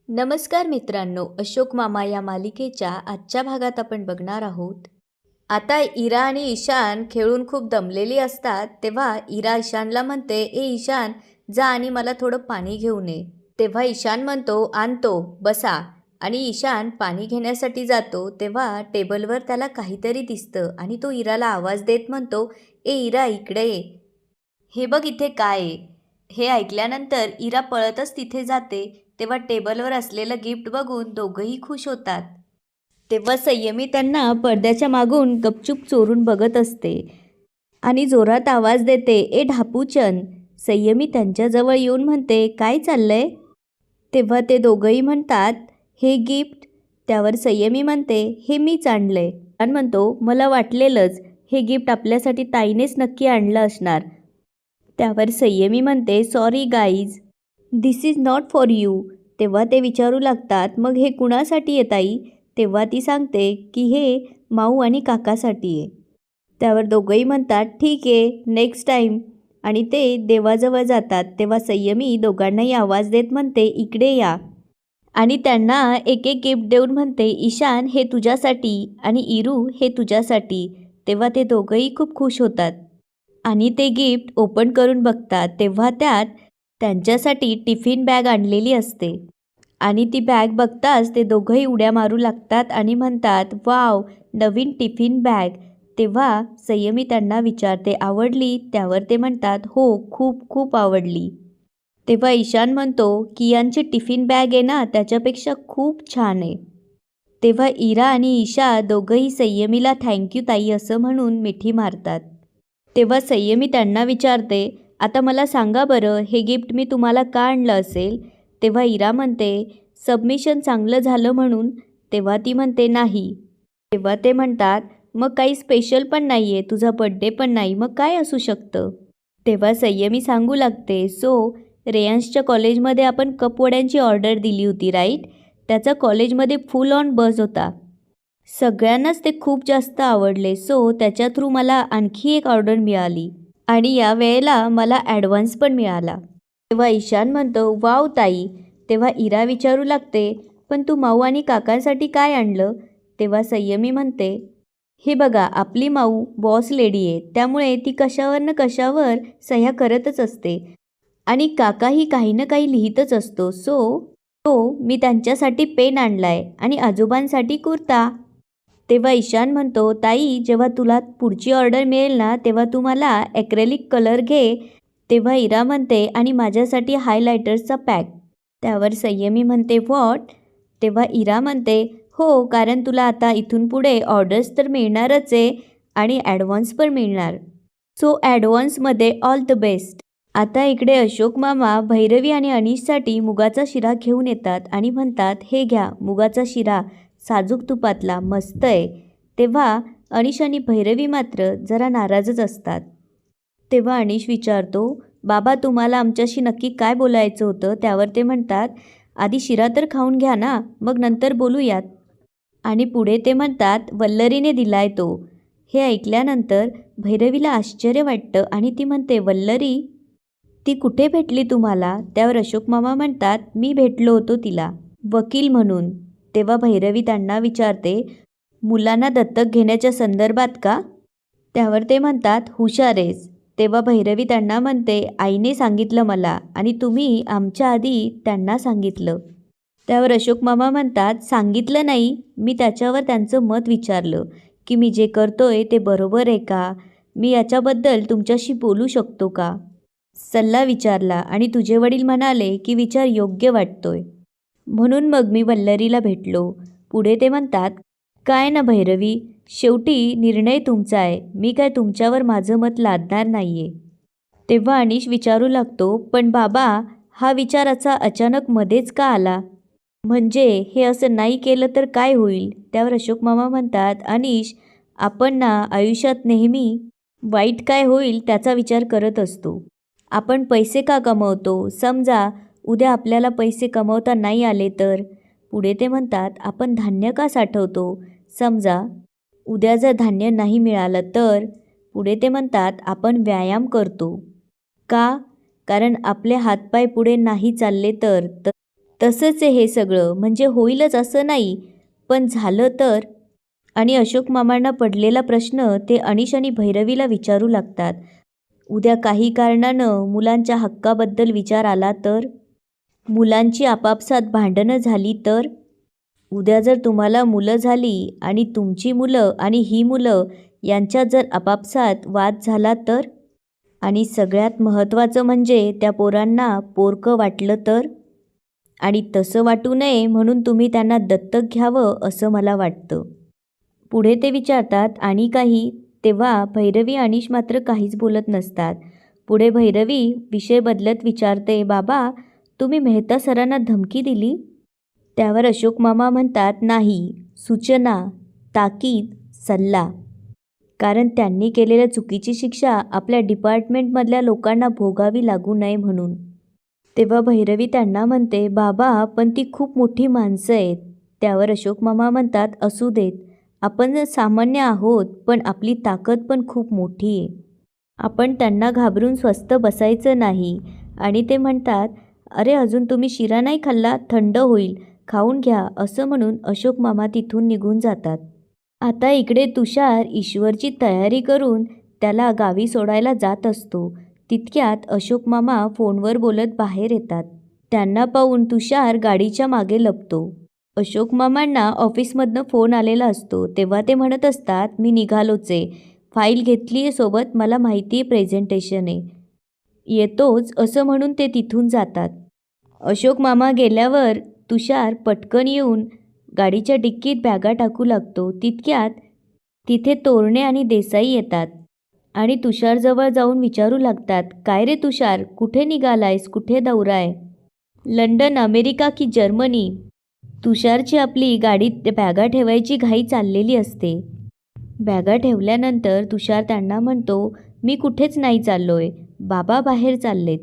नमस्कार मित्रांनो, अशोक मामा या मालिकेच्या आजच्या भागात आपण बघणार आहोत. आता इरा आणि ईशान खेळून खूप दमलेली असतात. तेव्हा इरा ईशानला म्हणते, ए ईशान, जा आणि मला थोडं पाणी घेऊन ये. तेव्हा ईशान म्हणतो, आणतो, बसा. आणि ईशान पाणी घेण्यासाठी जातो तेव्हा टेबलवर त्याला काहीतरी दिसतं आणि तो इराला आवाज देत म्हणतो, ए इरा, इकडे ये. हे बघ इथे काय आहे. हे ऐकल्यानंतर इरा पळतच तिथे जाते. तेव्हा टेबलवर असलेलं गिफ्ट बघून दोघंही खुश होतात. तेव्हा संयमी त्यांना पडद्याच्या मागून गपचूप चोरून बघत असते आणि जोरात आवाज देते, ए ढापूचन. संयमी त्यांच्याजवळ येऊन म्हणते, काय चाललंय? तेव्हा ते दोघंही म्हणतात, हे गिफ्ट. त्यावर संयमी म्हणते, हे मीच आणलंय. आणि म्हणतो, मला वाटलेलंच, हे गिफ्ट आपल्यासाठी ताईनेच नक्की आणलं असणार. त्यावर संयमी म्हणते, sorry guys, this is not for you. तेव्हा ते विचारू लागतात, मग हे कुणासाठी आहे ताई? तेव्हा ती सांगते की हे माऊ आणि काकासाठी आहे. त्यावर दोघंही म्हणतात, ठीक आहे, नेक्स्ट टाईम. आणि ते देवाजवळ जातात. तेव्हा संयमी दोघांनाही आवाज देत म्हणते, इकडे या. आणि त्यांना एक एक गिफ्ट देऊन म्हणते, ईशान हे तुझ्यासाठी आणि इरू हे तुझ्यासाठी. तेव्हा ते दोघंही खूप खुश होतात आणि ते गिफ्ट ओपन करून बघतात. तेव्हा त्यात त्यांच्यासाठी टिफिन बॅग आणलेली असते आणि ती बॅग बघताच ते दोघंही उड्या मारू लागतात आणि म्हणतात, वाव, नवीन टिफिन बॅग. तेव्हा संयमी त्यांना विचारते, आवडली? त्यावर ते म्हणतात, हो, खूप खूप आवडली. तेव्हा ईशान म्हणतो, कियांची टिफिन बॅग आहे ना, त्याच्यापेक्षा खूप छान आहे. तेव्हा इरा आणि ईशा दोघंही संयमीला थँक्यू ताई असं म्हणून मिठी मारतात. तेव्हा संयमी त्यांना विचारते, आता मला सांगा बरं, हे गिफ्ट मी तुम्हाला का आणलं असेल? तेव्हा इरा म्हणते, सबमिशन चांगलं झालं म्हणून. तेव्हा ती म्हणते, नाही. तेव्हा ते म्हणतात, मग काही स्पेशल पण नाही आहे, तुझा बड्डे पण नाही, मग काय असू शकतं? तेव्हा संयमी सांगू लागते, रेयांशच्या कॉलेजमध्ये आपण कपवड्यांची ऑर्डर दिली होती राईट? त्याचा कॉलेजमध्ये फुल ऑन बझ होता. सगळ्यांनाच ते खूप जास्त आवडले. त्याच्या थ्रू मला आणखी एक ऑर्डर मिळाली आणि या वेळेला मला ॲडव्हान्स पण मिळाला. तेव्हा ईशान म्हणतो, वाव ताई. तेव्हा इरा विचारू लागते, पण तू माऊ आणि काकांसाठी काय आणलं? तेव्हा संयमी म्हणते, हे बघा, आपली माऊ बॉस लेडी आहे, त्यामुळे ती कशावर न कशावर सह्या करतच असते आणि काकाही काही ना काही लिहितच असतो. मी त्यांच्यासाठी पेन आणलाय आणि आजोबांसाठी कुर्ता. तेव्हा ईशान म्हणतो, ताई, जेव्हा तुला पुढची ऑर्डर मिळेल ना, तेव्हा तू मला ॲक्रेलिक कलर घे. तेव्हा इरा म्हणते, आणि माझ्यासाठी हायलायटर्सचा पॅक. त्यावर संयमी म्हणते, व्हॉट? तेव्हा इरा म्हणते, हो, कारण तुला आता इथून पुढे ऑर्डर्स तर मिळणारच आहे आणि ॲडव्हान्स पण मिळणार. ॲडव्हान्समध्ये ऑल द बेस्ट. आता इकडे अशोक मामा भैरवी आणि अनिशसाठी मुगाचा शिरा घेऊन येतात आणि म्हणतात, हे घ्या मुगाचा शिरा, साजूक तुपातला, मस्त आहे. तेव्हा अनिश आणि भैरवी मात्र जरा नाराजच असतात. तेव्हा अनिश विचारतो, बाबा, तुम्हाला आमच्याशी नक्की काय बोलायचं होतं? त्यावर ते म्हणतात, आधी शिरा तर खाऊन घ्या ना, मग नंतर बोलूयात. आणि पुढे ते म्हणतात, वल्लरीने दिलाय तो. हे ऐकल्यानंतर भैरवीला आश्चर्य वाटतं आणि ती म्हणते, वल्लरी? ती कुठे भेटली तुम्हाला? त्यावर अशोक मामा म्हणतात, मी भेटलो होतो तिला, वकील म्हणून. तेव्हा भैरवी त्यांना विचारते, मुलांना दत्तक घेण्याच्या संदर्भात का? त्यावर ते म्हणतात, हुशार आहेस. तेव्हा भैरवी त्यांना म्हणते, आईने सांगितलं मला आणि तुम्ही आमच्या आधी त्यांना सांगितलं. त्यावर अशोक मामा म्हणतात, सांगितलं नाही, मी त्याच्यावर त्यांचं मत विचारलं की मी जे करतोय ते बरोबर आहे का? मी याच्याबद्दल तुमच्याशी बोलू शकतो का? सल्ला विचारला आणि तुझे वडील म्हणाले की विचार योग्य वाटतोय, म्हणून मग मी वल्लरीला भेटलो. पुढे ते म्हणतात, काय ना भैरवी, शेवटी निर्णय तुमचा आहे, मी काय तुमच्यावर माझं मत लादणार नाही आहे. तेव्हा अनिश विचारू लागतो, पण बाबा, हा विचाराचा अचानक मध्येच का आला? म्हणजे हे असं नाही केलं तर काय होईल? त्यावर अशोक मामा म्हणतात, अनिश, आपण ना आयुष्यात नेहमी वाईट काय होईल त्याचा विचार करत असतो. आपण पैसे का कमवतो? समजा उद्या आपल्याला पैसे कमवता नाही आले तर? पुढे ते म्हणतात, आपण धान्य का साठवतो? समजा उद्या जर धान्य नाही मिळालं तर? पुढे ते म्हणतात, आपण व्यायाम करतो. का? कारण आपले हातपाय पुढे नाही चालले तर. तसंच आहे हे सगळं, म्हणजे होईलच असं नाही, पण झालं तर? आणि अशोक मामांना पडलेला प्रश्न ते अनिश आणि भैरवीला विचारू लागतात. उद्या काही कारणानं मुलांच्या हक्काबद्दल विचार आला तर? मुलांची आपापसात भांडणं झाली तर? उद्या जर तुम्हाला मुलं झाली आणि तुमची मुलं आणि ही मुलं यांच्यात जर आपापसात वाद झाला तर? आणि सगळ्यात महत्त्वाचं म्हणजे त्या पोरांना पोरकं वाटलं तर? आणि तसं वाटू नये म्हणून तुम्ही त्यांना दत्तक घ्यावं असं मला वाटतं. पुढे ते विचारतात आणि काही, तेव्हा भैरवी अनिश मात्र काहीच बोलत नसतात. पुढे भैरवी विषय बदलत विचारते, बाबा तुम्ही मेहता सरांना धमकी दिली? त्यावर अशोक मामा म्हणतात, नाही, सूचना, ताकीद, सल्ला. कारण त्यांनी केलेल्या चुकीची शिक्षा आपल्या डिपार्टमेंटमधल्या लोकांना भोगावी लागू नये म्हणून. तेव्हा भैरवी त्यांना म्हणते, बाबा पण ती खूप मोठी माणसं आहेत. त्यावर अशोक मामा म्हणतात, असू देत, आपण सामान्य आहोत पण आपली ताकद पण खूप मोठी आहे. आपण त्यांना घाबरून स्वस्थ बसायचं नाही. आणि ते म्हणतात, अरे अजून तुम्ही शिरा नाही खाल्ला, थंड होईल, खाऊन घ्या, असं म्हणून अशोक मामा तिथून निघून जातात. आता इकडे तुषार ईश्वरची तयारी करून त्याला गावी सोडायला जात असतो. तितक्यात अशोक मामा फोनवर बोलत बाहेर येतात. त्यांना पाहून तुषार गाडीच्या मागे लपतो. अशोक मामांना ऑफिसमधनं फोन आलेला असतो. तेव्हा ते म्हणत असतात, मी निघालोच आहे, फाईल घेतली आहे सोबत, मला माहिती आहे प्रेझेंटेशन आहे, येतोच, असं म्हणून ते तिथून जातात. अशोक मामा गेल्यावर तुषार पटकन येऊन गाडीच्या डिक्कीत बॅगा टाकू लागतो. तितक्यात तिथे तोरणे आणि देसाई येतात आणि तुषारजवळ जाऊन विचारू लागतात, काय रे तुषार, कुठे निघालायस, कुठे दौरा आहे? लंडन, अमेरिका की जर्मनी? तुषारची आपली गाडीत बॅगा ठेवायची घाई चाललेली असते. बॅगा ठेवल्यानंतर तुषार त्यांना म्हणतो, मी कुठेच नाही चाललोय, बाबा बाहेर चाललेत.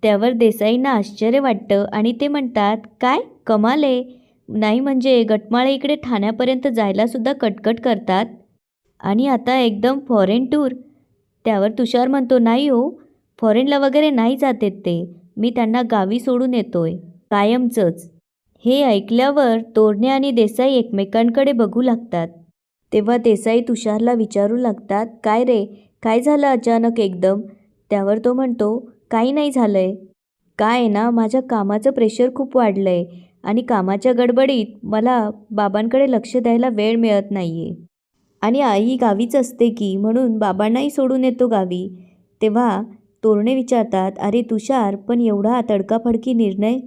त्यावर देसाईंना आश्चर्य वाटतं आणि ते म्हणतात, काय कमाल आहे, नाही म्हणजे गटमाळे इकडे ठाण्यापर्यंत जायलासुद्धा कटकट करतात आणि आता एकदम फॉरेन टूर? त्यावर तुषार म्हणतो, नाही हो, फॉरेनला वगैरे नाही जातेत ते, मी त्यांना गावी सोडून येतोय, कायमचंच. हे ऐकल्यावर तोरणे आणि देसाई एकमेकांकडे बघू लागतात. तेव्हा देसाई तुषारला विचारू लागतात, काय रे, काय झालं अचानक एकदम? त्यावर तो म्हणतो, काही नाही झालंय. काय आहे ना, माझ्या कामाचं प्रेशर खूप वाढलं आहे आणि कामाच्या गडबडीत मला बाबांकडे लक्ष द्यायला वेळ मिळत नाही आहे. आणि आई गावीच असते की, म्हणून बाबांनाही सोडून येतो गावी. तेव्हा तोरणे विचारतात, अरे तुषार, पण एवढा तडकाफडकी निर्णय?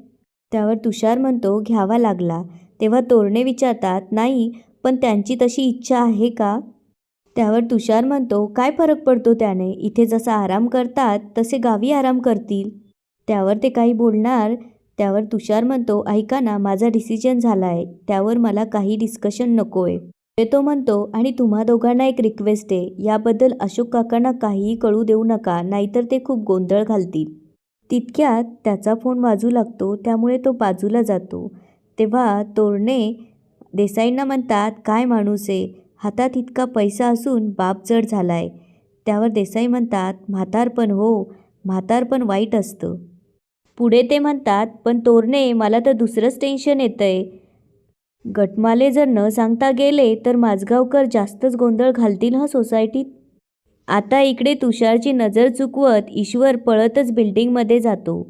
त्यावर तुषार म्हणतो, घ्यावा लागला. तेव्हा तोरणे विचारतात, नाही, पण त्यांची तशी इच्छा आहे का? त्यावर तुषार म्हणतो, काय फरक पडतो त्याने, इथे जसा आराम करतात तसे गावी आराम करतील. त्यावर ते काही बोलणार. त्यावर तुषार म्हणतो, ऐका ना, माझा डिसिजन झाला आहे, त्यावर मला काही डिस्कशन नको आहे. तो म्हणतो, आणि तुम्हा दोघांना एक रिक्वेस्ट आहे, याबद्दल अशोक काकांना काहीही कळू देऊ नका, नाहीतर ते खूप गोंधळ घालतील. तितक्यात त्याचा फोन वाजू लागतो, त्यामुळे तो बाजूला जातो. तेव्हा तोरणे देसाईंना म्हणतात, काय माणूस आहे, हातात इतका पैसा असून बाप जड झालाय. त्यावर देसाई म्हणतात, म्हातारपण हो, म्हातारपण वाईट असतं. पुढे ते म्हणतात, पण तोरणे, मला तर दुसरंच टेन्शन येतंय. गटमाले जर न सांगता गेले तर माझगावकर जास्तच गोंधळ घालतील हं सोसायटीत. आता इकडे तुषारची नजर चुकवत ईश्वर पळतच बिल्डिंगमध्ये जातो.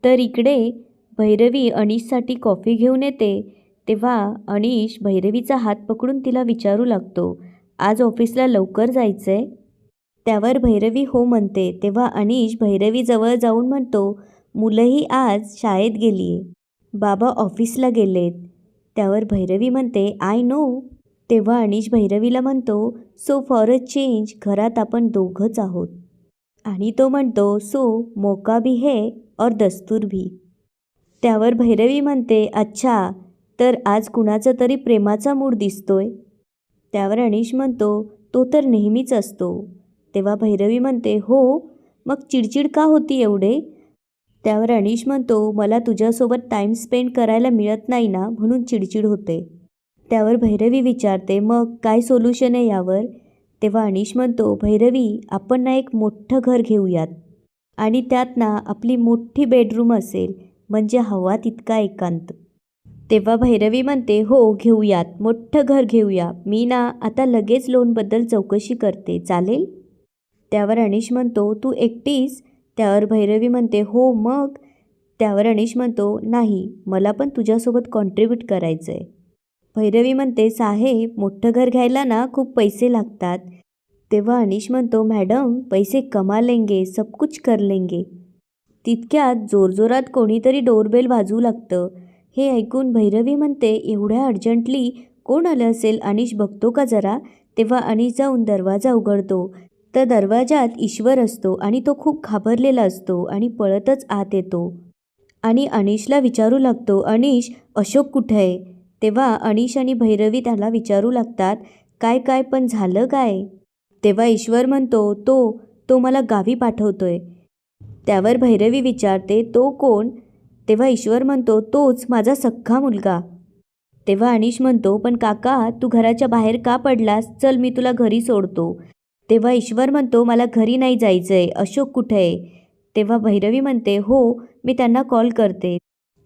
तर इकडे भैरवी अनिशसाठी कॉफी घेऊन येते. तेव्हा अनिश भैरवीचा हात पकडून तिला विचारू लागतो, आज ऑफिसला लवकर जायचंय? त्यावर भैरवी हो म्हणते. तेव्हा अनिश भैरवीजवळ जाऊन म्हणतो, मुलंही आज शाळेत गेली आहे, बाबा ऑफिसला गेलेत. त्यावर भैरवी म्हणते, आय नो. तेव्हा अनिश भैरवीला म्हणतो, सो फॉर अ चेंज घरात आपण दोघंच आहोत. आणि तो म्हणतो, सो मौका भी है और दस्तूर भी. त्यावर भैरवी म्हणते, अच्छा, तर आज कुणाचा तरी प्रेमाचा मूड दिसतोय. त्यावर अनिश म्हणतो, तो तर नेहमीच असतो. तेव्हा भैरवी म्हणते, हो, मग चिडचिड का होती एवढे? त्यावर अनिश म्हणतो, मला तुझ्यासोबत टाईम स्पेंड करायला मिळत नाही ना, म्हणून चिडचिड होते. त्यावर भैरवी विचारते, मग काय सोल्युशन आहे यावर? तेव्हा अनिश म्हणतो, भैरवी, आपण ना एक मोठं घर घेऊयात आणि त्यात ना आपली मोठी बेडरूम असेल, म्हणजे हवा तितका एकांत. तेव्हा भैरवी म्हणते, हो घेऊयात, मोठं घर घेऊया. मी ना आता लगेच लोनबद्दल चौकशी करते, चालेल? त्यावर अनिश म्हणतो, तू एकटीच? त्यावर भैरवी म्हणते, हो मग. त्यावर अनिश म्हणतो, नाही, मला पण तुझ्यासोबत कॉन्ट्रीब्यूट करायचं आहे. भैरवी म्हणते, साहेब मोठं घर घ्यायला ना खूप पैसे लागतात. तेव्हा अनिश म्हणतो, मॅडम पैसे कमा लेंगे, सब कुछ कर लेंगे. तितक्यात जोरजोरात कोणीतरी डोरबेल वाजवू लागतं. हे ऐकून भैरवी म्हणते, एवढ्या अर्जंटली कोण आलं असेल, अनिश बघतो का जरा? तेव्हा अनिश जाऊन दरवाजा उघडतो. तर दरवाजात ईश्वर असतो आणि तो खूप घाबरलेला असतो आणि पळतच आत येतो आणि अनिशला विचारू लागतो, अनिश, अशोक कुठे आहे? तेव्हा अनिश आणि भैरवी त्याला विचारू लागतात, काय काय पण झालं काय? तेव्हा ईश्वर म्हणतो, तो मला गावी पाठवतोय. त्यावर भैरवी विचारते, तो कोण? तेव्हा ईश्वर म्हणतो, तोच माझा सख्खा मुलगा. तेव्हा अनिश म्हणतो, पण काका तू घराच्या बाहेर का पडलास? चल मी तुला घरी सोडतो. तेव्हा ईश्वर म्हणतो, मला घरी नाही जायचं आहे, अशोक कुठे आहे? तेव्हा भैरवी म्हणते, हो मी त्यांना कॉल करते.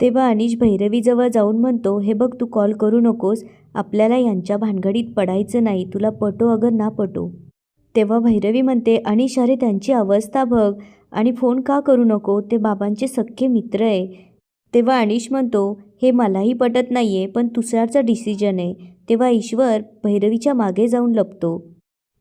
तेव्हा अनिश भैरवीजवळ जाऊन म्हणतो, हे बघ तू कॉल करू नकोस, आपल्याला यांच्या भानगडीत पडायचं नाही, तुला पटो अगर ना पटो. तेव्हा भैरवी म्हणते, अनिश अरे त्यांची अवस्था बघ आणि फोन का करू नको, ते बाबांचे सख्खे मित्र आहे. तेव्हा अनिश म्हणतो, हे मलाही पटत नाही आहे, पण तुषारचा डिसिजन आहे. तेव्हा ईश्वर भैरवीच्या मागे जाऊन लपतो.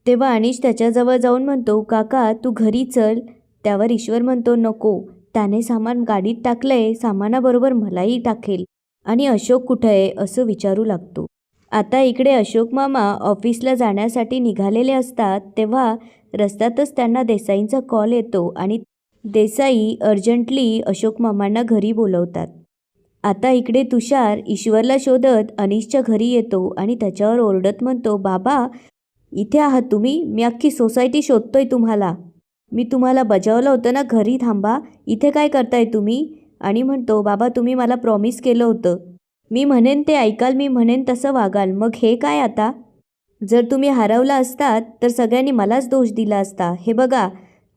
तेव्हा अनिश त्याच्याजवळ जाऊन म्हणतो, काका तू घरी चल. त्यावर ईश्वर म्हणतो, नको, त्याने सामान गाडीत टाकलंय, सामानाबरोबर मलाही टाकेल. आणि अशोक कुठं आहे असं विचारू लागतो. आता इकडे अशोक मामा ऑफिसला जाण्यासाठी निघालेले असतात. तेव्हा रस्त्यातच त्यांना देसाईंचा कॉल येतो आणि देसाई अर्जंटली अशोक मामांना घरी बोलवतात. आता इकडे तुषार ईश्वरला शोधत अनिशच्या घरी येतो आणि त्याच्यावर ओरडत म्हणतो, बाबा इथे आहात तुम्ही? मी अख्खी सोसायटी शोधतोय तुम्हाला. मी तुम्हाला बजावलं होतं ना घरी थांबा, इथे काय करताय तुम्ही? आणि म्हणतो, बाबा तुम्ही मला प्रॉमिस केलं होतं, मी म्हणेन ते ऐकाल, मी म्हणेन तसं वागाल, मग हे काय आता? जर तुम्ही हरवला असतात तर सगळ्यांनी मलाच दोष दिला असता. हे बघा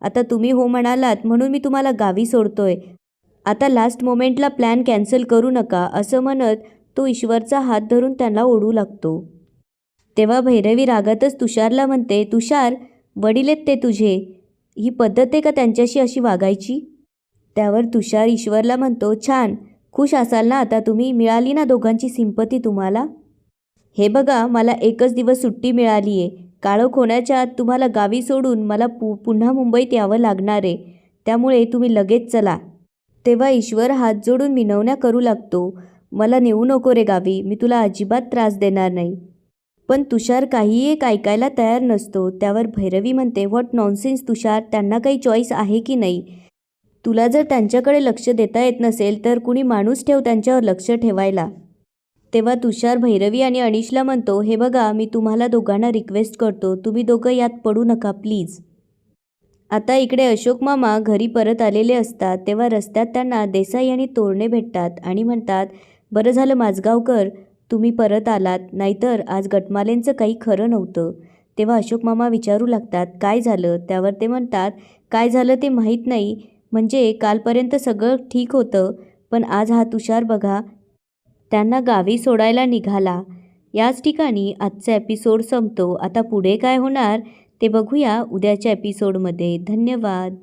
आता तुम्ही हो म्हणालात म्हणून मी तुम्हाला गावी सोडतोय. आता लास्ट मोमेंटला प्लॅन कॅन्सल करू नका, असं म्हणत तो ईश्वरचा हात धरून त्यांना ओढू लागतो. तेव्हा भैरवी रागातच तुषारला म्हणते, तुषार वडील आहेत ते तुझे, ही पद्धत आहे का त्यांच्याशी अशी वागायची? त्यावर तुषार ईश्वरला म्हणतो, छान, खुश असाल ना आता तुम्ही? मिळाली ना दोघांची सिंपती तुम्हाला? हे बघा मला एकच दिवस सुट्टी मिळाली आहे, काळोख होण्याच्या आत तुम्हाला गावी सोडून मला पुन्हा मुंबईत यावं लागणार आहे, त्यामुळे तुम्ही लगेच चला. तेव्हा ईश्वर हात जोडून विनवण्या करू लागतो, मला नेऊ नको रे गावी, मी तुला अजिबात त्रास देणार नाही. पण तुषार काहीही एक ऐकायला तयार नसतो. त्यावर भैरवी म्हणते, व्हॉट नॉनसेन्स तुषार, त्यांना काही चॉईस आहे की नाही? तुला जर त्यांच्याकडे लक्ष देता येत नसेल तर कुणी माणूस ठेव त्यांच्यावर लक्ष ठेवायला. तेव्हा तुषार भैरवी आणि अनिशला म्हणतो, हे बघा मी तुम्हाला दोघांना रिक्वेस्ट करतो, तुम्ही दोघं यात पडू नका प्लीज. आता इकडे अशोक मामा घरी परत आलेले असतात. तेव्हा रस्त्यात त्यांना देसाई आणि तोरणे भेटतात आणि म्हणतात, बरं झालं माझगावकर तुम्ही परत आलात, नाहीतर आज गटमालेंचं काही खरं नव्हतं. तेव्हा अशोक मामा विचारू लागतात, काय झालं? त्यावर ते म्हणतात, काय झालं ते माहीत नाही, म्हणजे कालपर्यंत सगळं ठीक होतं, पण आज हा तुषार बघा त्यांना गावी सोडायला निघाला. याच ठिकाणी आजचा एपिसोड संपतो. आता पुढे काय होणार ते बघूया उद्याच्या एपिसोडमध्ये. धन्यवाद.